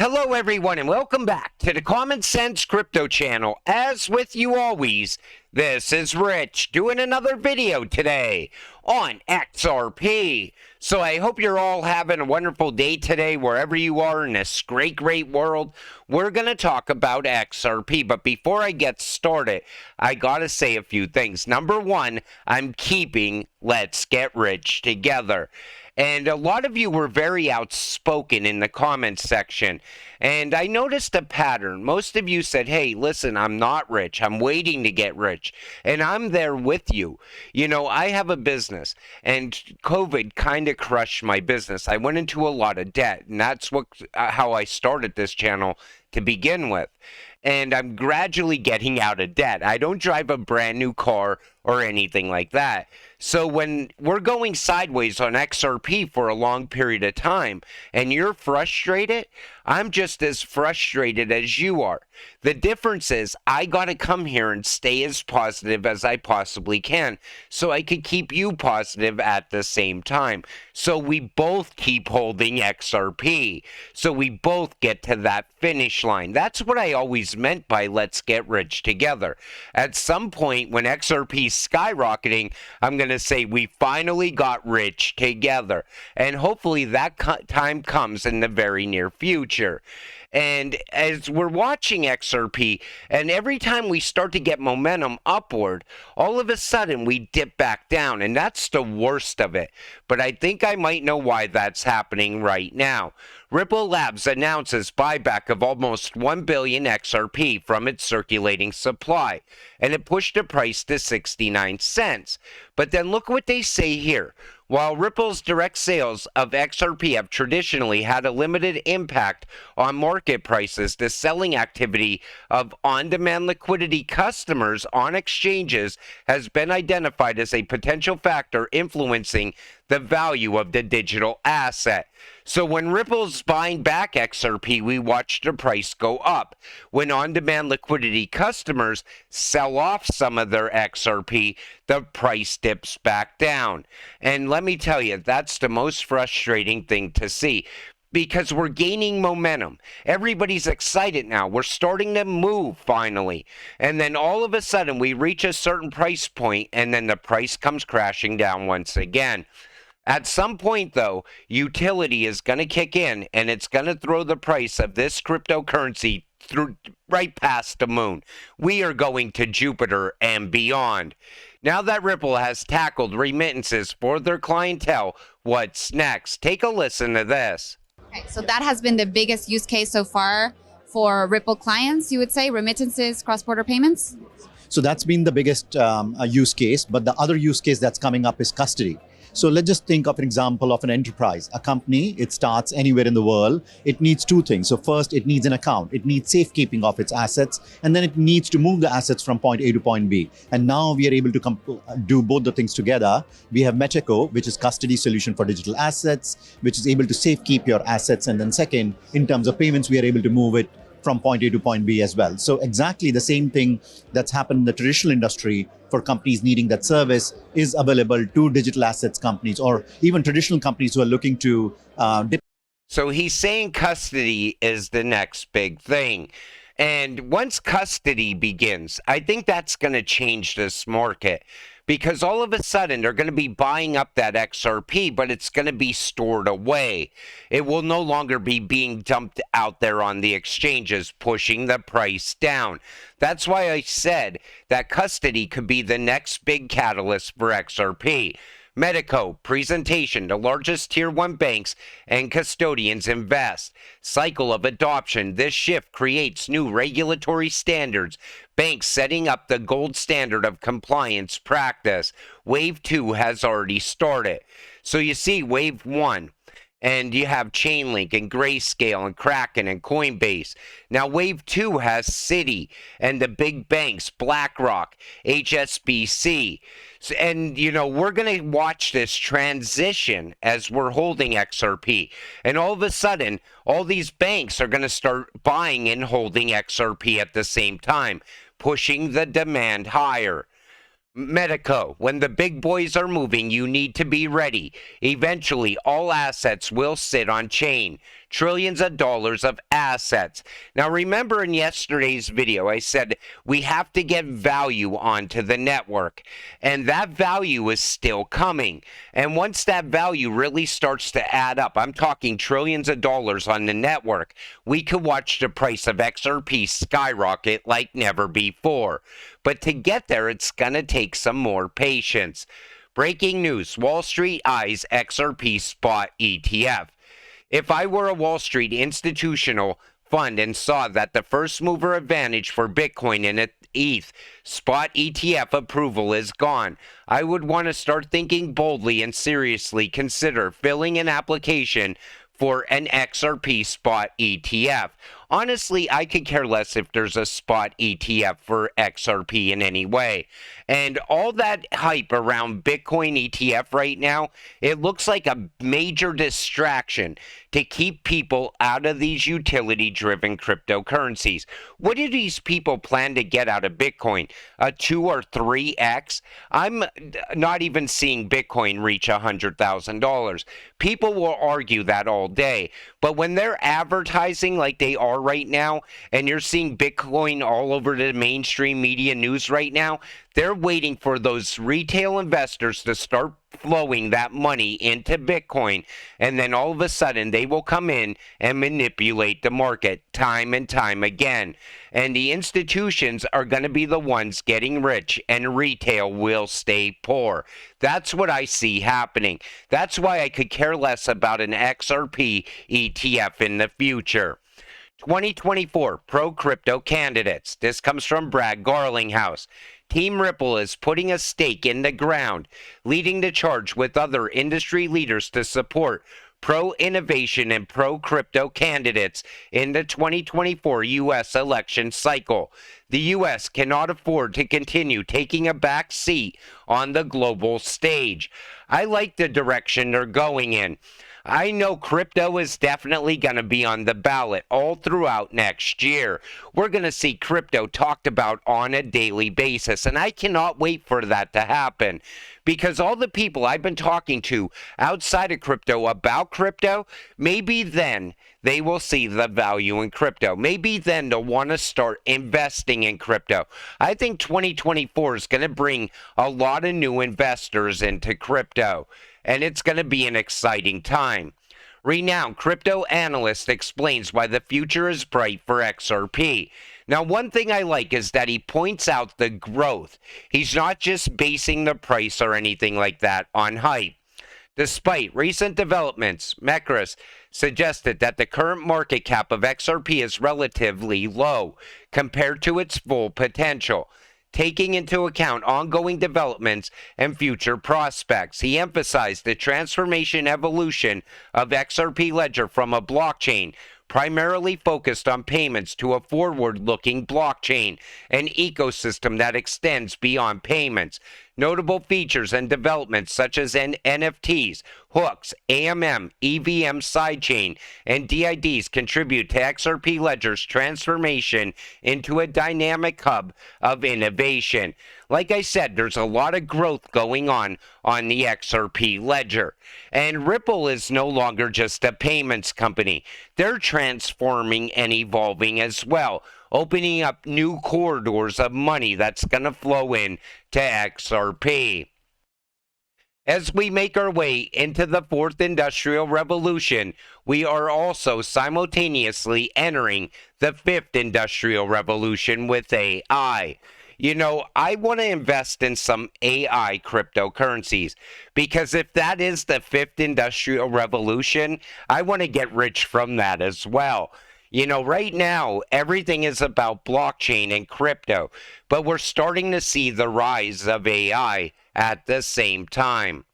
Hello everyone and welcome back to the Common Sense Crypto channel. As with you always, this is Rich doing another video today on XRP. So I hope you're all having a wonderful day today wherever you are in this great world. We're going to talk about XRP, but before I get started, I got to say a few things. Number one, I'm keeping Let's Get Rich together. And a lot of you were very outspoken in the comments section. And I noticed a pattern. Most of you said, hey, listen, I'm not rich. I'm waiting to get rich. And I'm there with you. You know, I have a business and COVID kind of crushed my business. I went into a lot of debt, and that's how I started this channel to begin with. And I'm gradually getting out of debt. I don't drive a brand new car or anything like that. So when we're going sideways on XRP for a long period of time and you're frustrated, I'm just as frustrated as you are. The difference is I got to come here and stay as positive as I possibly can so I could keep you positive at the same time. So we both keep holding XRP. So we both get to that finish line. That's what I always meant by let's get rich together. At some point when XRP is skyrocketing, I'm going to say we finally got rich together. And hopefully that time comes in the very near future. And as we're watching XRP, and every time we start to get momentum upward, all of a sudden we dip back down, and that's the worst of it. But I think I might know why that's happening right now. Ripple Labs announces buyback of almost 1 billion XRP from its circulating supply, and it pushed the price to 69 cents. But then look what they say here. While Ripple's direct sales of XRP have traditionally had a limited impact on market prices, the selling activity of on-demand liquidity customers on exchanges has been identified as a potential factor influencing the value of the digital asset. So when Ripple's buying back XRP, we watch the price go up. When on-demand liquidity customers sell off some of their XRP, the price dips back down. And let me tell you, that's the most frustrating thing to see, because we're gaining momentum. Everybody's excited now. We're starting to move finally. And then all of a sudden we reach a certain price point and then the price comes crashing down once again. At some point, though, utility is going to kick in, and it's going to throw the price of this cryptocurrency through right past the moon. We are going to Jupiter and beyond. Now that Ripple has tackled remittances for their clientele, what's next? Take a listen to this. Okay, so that has been the biggest use case so far for Ripple clients, you would say, remittances, cross-border payments? So that's been the biggest use case, but the other use case that's coming up is custody. So let's just think of an example of an enterprise. A company, it starts anywhere in the world. It needs two things. So first, it needs an account. It needs safekeeping of its assets, and then it needs to move the assets from point A to point B. And now we are able to do both the things together. We have Meteco, which is custody solution for digital assets, which is able to safekeep your assets. And then second, in terms of payments, we are able to move it from point A to point B as well. So exactly the same thing that's happened in the traditional industry for companies needing that service is available to digital assets companies or even traditional companies who are looking to So he's saying custody is the next big thing. And once custody begins, I think that's going to change this market, because all of a sudden they're going to be buying up that XRP, but it's going to be stored away. It will no longer be being dumped out there on the exchanges, pushing the price down. That's why I said that custody could be the next big catalyst for XRP. Meteco, presentation, the largest tier 1 banks and custodians invest. Cycle of adoption. This shift creates new regulatory standards. Banks setting up the gold standard of compliance practice. Wave 2 has already started. So you see Wave 1. And you have Chainlink and Grayscale and Kraken and Coinbase. Now Wave 2 has Citi and the big banks, BlackRock, HSBC. And, you know, we're going to watch this transition as we're holding XRP. And all of a sudden, all these banks are going to start buying and holding XRP at the same time, pushing the demand higher. Medico, when the big boys are moving, you need to be ready. Eventually, all assets will sit on chain. Trillions of dollars of assets. Now, remember in yesterday's video, I said we have to get value onto the network. And that value is still coming. And once that value really starts to add up, I'm talking trillions of dollars on the network, we could watch the price of XRP skyrocket like never before. But to get there, it's going to take some more patience. Breaking news, Wall Street eyes XRP spot ETF. If I were a Wall Street institutional fund and saw that the first mover advantage for Bitcoin and ETH spot ETF approval is gone, I would want to start thinking boldly and seriously consider filling an application for an XRP spot ETF. Honestly, I could care less if there's a spot ETF for XRP in any way. And all that hype around Bitcoin ETF right now, it looks like a major distraction to keep people out of these utility-driven cryptocurrencies. What do these people plan to get out of Bitcoin? A 2 or 3x? I'm not even seeing Bitcoin reach $100,000. People will argue that all day. But when they're advertising like they are right now, and you're seeing Bitcoin all over the mainstream media news right now, they're waiting for those retail investors to start flowing that money into Bitcoin, and then all of a sudden they will come in and manipulate the market time and time again. And the institutions are going to be the ones getting rich, and retail will stay poor. That's what I see happening. That's why I could care less about an XRP ETF in the future. 2024 pro-crypto candidates. This comes from Brad Garlinghouse. Team Ripple is putting a stake in the ground, leading the charge with other industry leaders to support pro-innovation and pro-crypto candidates in the 2024 U.S. election cycle. The U.S. cannot afford to continue taking a back seat on the global stage. I like the direction they're going in. I know crypto is definitely going to be on the ballot all throughout next year. We're going to see crypto talked about on a daily basis, and I cannot wait for that to happen, because all the people I've been talking to outside of crypto about crypto, maybe then they will see the value in crypto. Maybe then they'll want to start investing in crypto. I think 2024 is going to bring a lot of new investors into crypto, and it's going to be an exciting time. Renowned crypto analyst explains why the future is bright for XRP. Now, one thing I like is that he points out the growth. He's not just basing the price or anything like that on hype. Despite recent developments, Mekris suggested that the current market cap of XRP is relatively low compared to its full potential. Taking into account ongoing developments and future prospects, he emphasized the transformation evolution of XRP Ledger from a blockchain primarily focused on payments to a forward-looking blockchain, an ecosystem that extends beyond payments. Notable features and developments such as NFTs, hooks, AMM, EVM sidechain, and DIDs contribute to XRP Ledger's transformation into a dynamic hub of innovation. Like I said, there's a lot of growth going on the XRP Ledger. And Ripple is no longer just a payments company. They're transforming and evolving as well, opening up new corridors of money that's going to flow in to XRP. As we make our way into the fourth industrial revolution, we are also simultaneously entering the fifth industrial revolution with AI. You know, I want to invest in some AI cryptocurrencies, because if that is the fifth industrial revolution, I want to get rich from that as well. You know, right now, everything is about blockchain and crypto, but we're starting to see the rise of AI at the same time.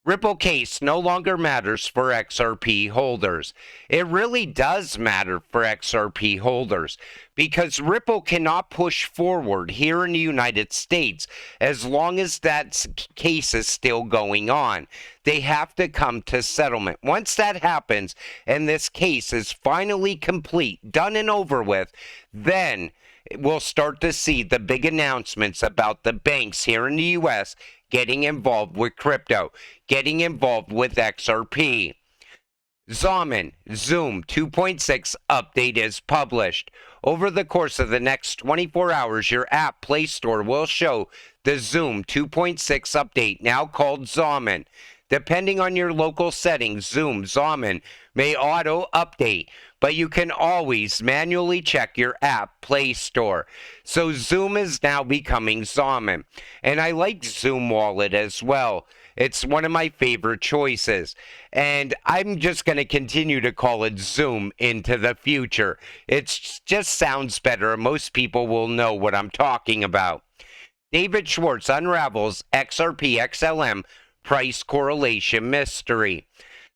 Ripple case no longer matters for XRP holders. It really does matter for XRP holders, because Ripple cannot push forward here in the United States as long as that case is still going on. They have to come to settlement. Once that happens and this case is finally complete, done and over with, then we'll start to see the big announcements about the banks here in the U.S. getting involved with crypto, getting involved with XRP. Zoom 2.6 update is published. Over the course of the next 24 hours, your app Play Store will show the Zoom 2.6 update, now called Zoom. Depending on your local settings, Zoom may auto-update, but you can always manually check your app Play Store. So Zoom is now becoming Zoom. And I like Zoom Wallet as well. It's one of my favorite choices. And I'm just going to continue to call it Zoom into the future. It just sounds better. Most people will know what I'm talking about. David Schwartz unravels XRP XLM price correlation mystery.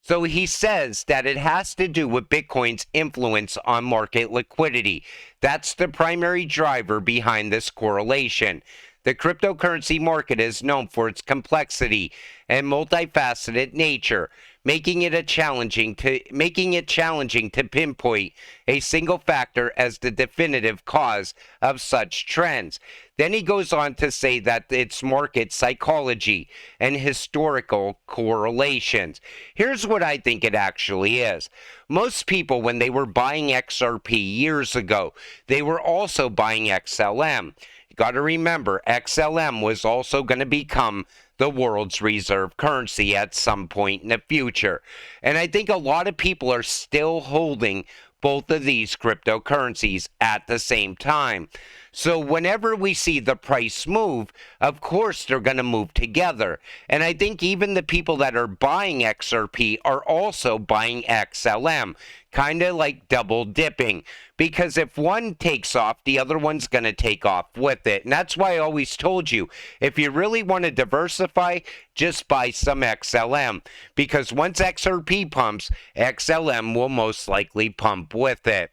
So he says that it has to do with Bitcoin's influence on market liquidity. That's the primary driver behind this correlation. The cryptocurrency market is known for its complexity and multifaceted nature, making it challenging to pinpoint a single factor as the definitive cause of such trends. Then he goes on to say that it's market psychology and historical correlations. Here's what I think it actually is. Most people, when they were buying XRP years ago, they were also buying XLM. Got to remember, XLM was also going to become the world's reserve currency at some point in the future. And I think a lot of people are still holding both of these cryptocurrencies at the same time. So whenever we see the price move, of course they're going to move together. And I think even the people that are buying XRP are also buying XLM, kind of like double dipping. Because if one takes off, the other one's going to take off with it. And that's why I always told you, if you really want to diversify, just buy some XLM. Because once XRP pumps, XLM will most likely pump with it.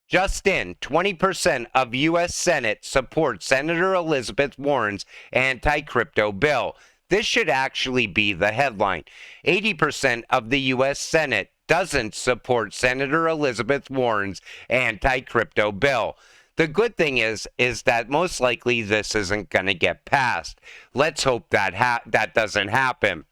Just in, 20% of U.S. Senate supports Senator Elizabeth Warren's anti-crypto bill. This should actually be the headline. 80% of the U.S. Senate doesn't support Senator Elizabeth Warren's anti-crypto bill. The good thing is that most likely this isn't going to get passed. Let's hope that doesn't happen.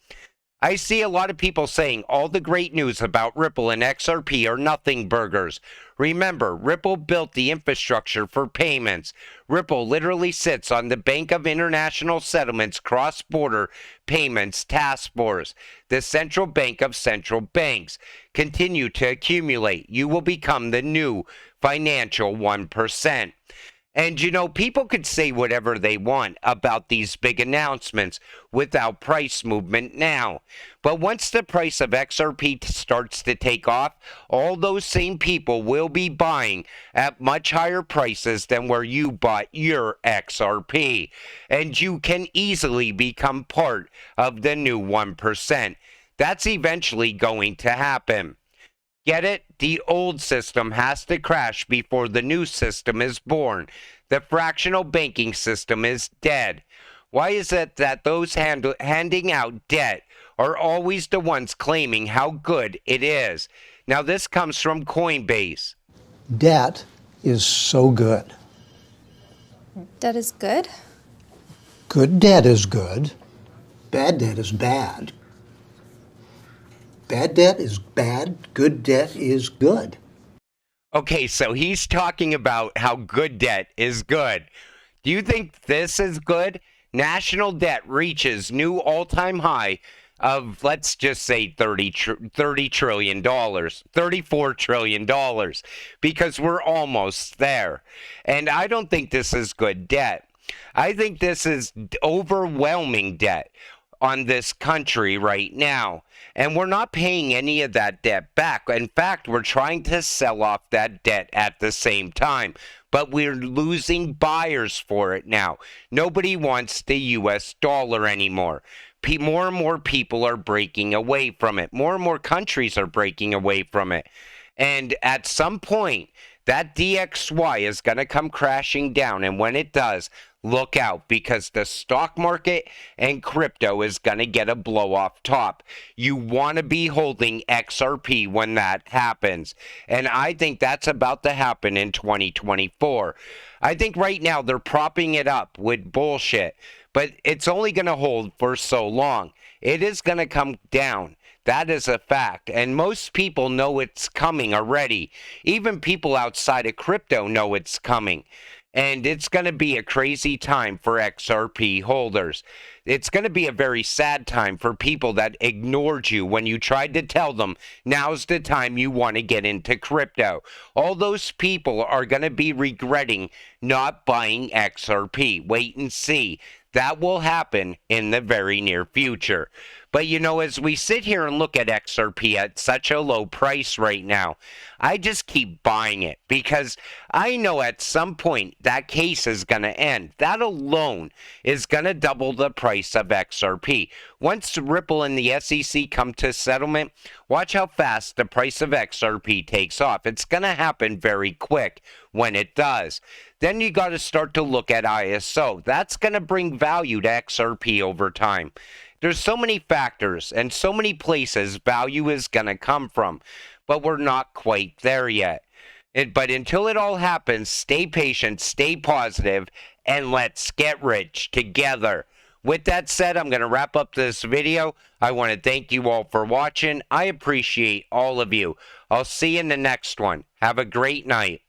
I see a lot of people saying all the great news about Ripple and XRP are nothing burgers. Remember, Ripple built the infrastructure for payments. Ripple literally sits on the Bank of International Settlements Cross-Border Payments Task Force, the central bank of central banks. Continue to accumulate. You will become the new financial 1%. And, you know, people could say whatever they want about these big announcements without price movement now. But once the price of XRP starts to take off, all those same people will be buying at much higher prices than where you bought your XRP. And you can easily become part of the new 1%. That's eventually going to happen. Get it? The old system has to crash before the new system is born. The fractional banking system is dead. Why is it that those handing out debt are always the ones claiming how good it is? Now, this comes from Coinbase. Debt is so good. Debt is good? Good debt is good. Bad debt is bad. Bad debt is bad. Good debt is good. Okay, so he's talking about how good debt is good. Do you think this is good? National debt reaches new all-time high of, let's just say, $34 trillion, because we're almost there. And I don't think this is good debt. I think this is overwhelming debt on this country right now. And we're not paying any of that debt back. In fact, we're trying to sell off that debt at the same time. But we're losing buyers for it now. Nobody wants the U.S. dollar anymore. More and more people are breaking away from it. More and more countries are breaking away from it. And at some point, that DXY is going to come crashing down. And when it does, look out, because the stock market and crypto is going to get a blow off top. You want to be holding XRP when that happens. And I think that's about to happen in 2024. I think right now they're propping it up with bullshit, but it's only going to hold for so long. It is going to come down. That is a fact. And most people know it's coming already. Even people outside of crypto know it's coming. And it's going to be a crazy time for XRP holders. It's going to be a very sad time for people that ignored you when you tried to tell them now's the time you want to get into crypto. All those people are going to be regretting not buying XRP. Wait and see. That will happen in the very near future. But you know, as we sit here and look at XRP at such a low price right now, I just keep buying it because I know at some point that case is going to end. That alone is going to double the price of XRP. Once Ripple and the SEC come to settlement, watch how fast the price of XRP takes off. It's going to happen very quick when it does. Then you got to start to look at ISO. That's going to bring value to XRP over time. There's so many factors and so many places value is going to come from, but we're not quite there yet. But until it all happens, stay patient, stay positive, and let's get rich together. With that said, I'm going to wrap up this video. I want to thank you all for watching. I appreciate all of you. I'll see you in the next one. Have a great night.